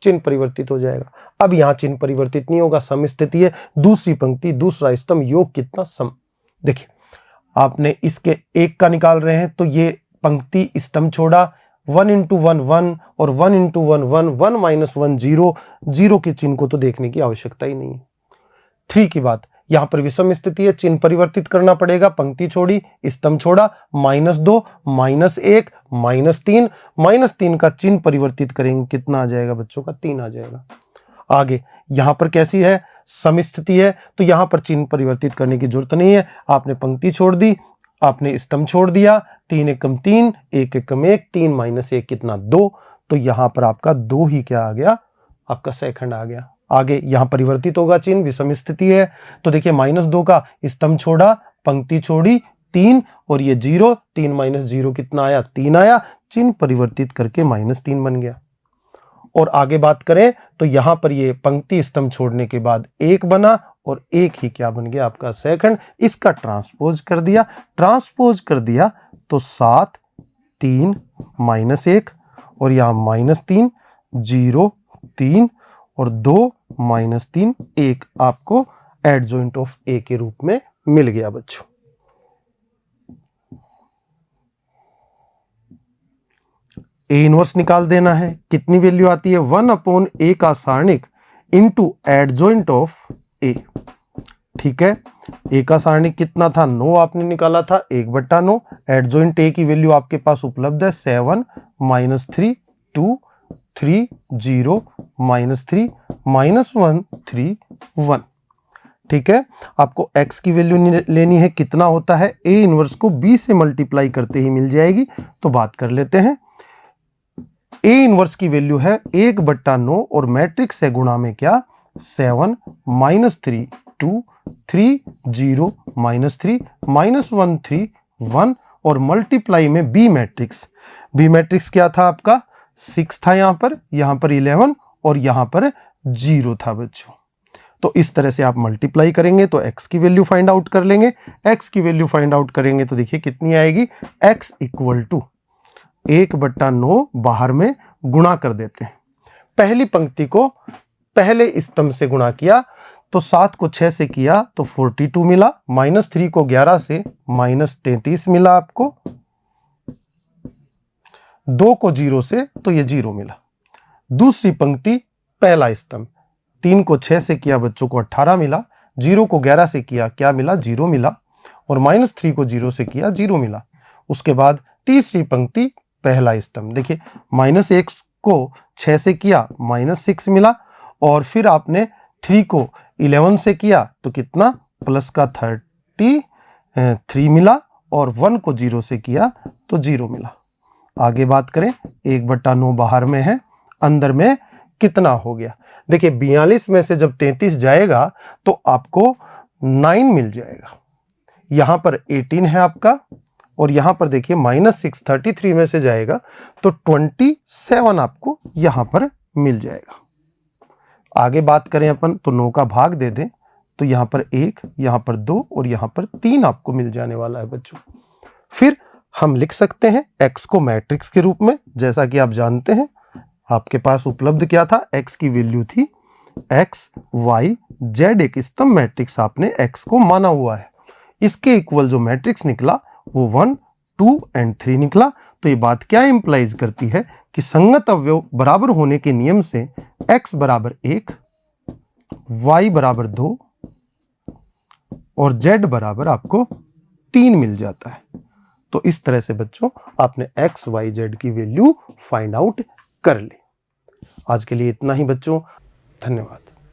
चिन्ह परिवर्तित हो जाएगा। अब यहां चिन्ह परिवर्तित नहीं होगा, सम स्थिति है, दूसरी पंक्ति दूसरा स्तंभ, योग कितना सम। देखिए आपने इसके 1 का निकाल रहे हैं तो ये पंक्ति स्तंभ छोड़ा, 1 इंटू 1 1 और 1 इंटू 1 1, 1 माइनस 1 0, 0 के चिन्ह को तो देखने की आवश्यकता ही नहीं है। 3 की बात, यहां पर विषम स्थिति है, चिन्ह परिवर्तित करना पड़ेगा, पंक्ति छोड़ी, स्तंभ छोड़ा, -2 -1 -3, -3 का चिन्ह परिवर्तित करेंगे कितना आ जाएगा बच्चों का 3 आ जाएगा। आगे यहां पर कैसी है, सम स्थिति है तो यहां पर चिन्ह परिवर्तित करने की जरूरत नहीं है। आपने पंक्ति छोड़ दी, आपने स्तंभ छोड़ दिया, 3 एकम 3, 1 एकम 1, 3 माइनस 1 कितना 2, तो यहां पर आपका 2 ही क्या आ गया, आपका सहखंड आ गया। आगे यहां परिवर्तित होगा चिन्ह, विषम स्थिति है तो देखिए -2 का स्तंभ छोड़ा, पंक्ति छोड़ी, 3 और ये 0, 3 माइनस 0 कितना आया 3 आया, चिन्ह परिवर्तित करके -3 बन गया। और आगे बात करें तो यहां पर ये पंक्ति स्तंभ छोड़ने के बाद 1 बना और 1 ही क्या बन गया आपका सहखंड। इसका ट्रांसपोज कर दिया, तो 7 3 -1 और यहाँ -3 0 3 और 2 -3 1 आपको एडजॉइंट ऑफ ए के रूप में मिल गया बच्चों। ए इनवर्स निकाल देना है, कितनी वैल्यू आती है 1/a का सारणिक इंटू एडजॉइंट ऑफ ए। ठीक है, ए का सारणिक कितना था 9 आपने निकाला था, 1/9। एडजॉइंट ए की वैल्यू आपके पास उपलब्ध है 7 -3 2 3 0 -3 -1 3 1। ठीक है, आपको x की वैल्यू लेनी है, कितना होता है a इनवर्स को b से मल्टीप्लाई करते ही मिल जाएगी। तो बात कर लेते हैं, a इनवर्स की वैल्यू है 1/9 और मैट्रिक्स है गुणा में क्या 7 -3 2 3 0 -3 -1 3 1 और मल्टीप्लाई में b मैट्रिक्स क्या था आपका 6 था, यहां पर 11 और यहां पर 0 था बच्चों। तो इस तरह से आप मल्टीप्लाई करेंगे तो x की वैल्यू फाइंड आउट कर लेंगे। x की वैल्यू फाइंड आउट करेंगे तो देखिए कितनी आएगी, x = 1/9 बाहर में गुणा कर देते हैं। पहली पंक्ति को पहले स्तंभ से गुणा किया तो 7 को 6 से किया तो 42 मिला, -3 को 11 से -33 मिला आपको, 2 को 0 से तो ये 0 मिला। दूसरी पंक्ति पहला स्तंभ, 3 को 6 से किया बच्चों को 18 मिला, 0 को 11 से किया क्या मिला 0 मिला, और -3 को 0 से किया 0 मिला। उसके बाद तीसरी पंक्ति पहला स्तंभ, देखिए -1 को 6 से किया -6 मिला, और फिर आपने 3 को 11 से किया तो कितना प्लस का 33 मिला, और 1 को 0 से किया तो 0 मिला। आगे बात करें, 1/9 बाहर में है, अंदर में कितना हो गया? देखिए 42 में से जब 33 जाएगा तो आपको 9 मिल जाएगा। यहां पर 18 है आपका, और यहां पर देखिए -6 33 में से जाएगा तो 27 आपको यहां पर मिल जाएगा। आगे बात करें अपन तो 9 का भाग दे दें तो यहां पर 1, यहां पर 2 और यहां पर 3 आपको मिल जाने वाला है बच्चों। फिर हम लिख सकते हैं x को मैट्रिक्स के रूप में, जैसा कि आप जानते हैं आपके पास उपलब्ध क्या था, x की वैल्यू थी x y z, एक स्तंभ मैट्रिक्स आपने x को माना हुआ है। इसके इक्वल जो मैट्रिक्स निकला वो 1 2 एंड 3 निकला। तो ये बात क्या इंप्लाइज करती है कि संगत अवयव बराबर होने के नियम से x बराबर 1, y बराबर 2 और z बराबर आपको 3 मिल जाता है। तो इस तरह से बच्चों आपने x y z की वैल्यू फाइंड आउट कर ली। आज के लिए इतना ही बच्चों, धन्यवाद।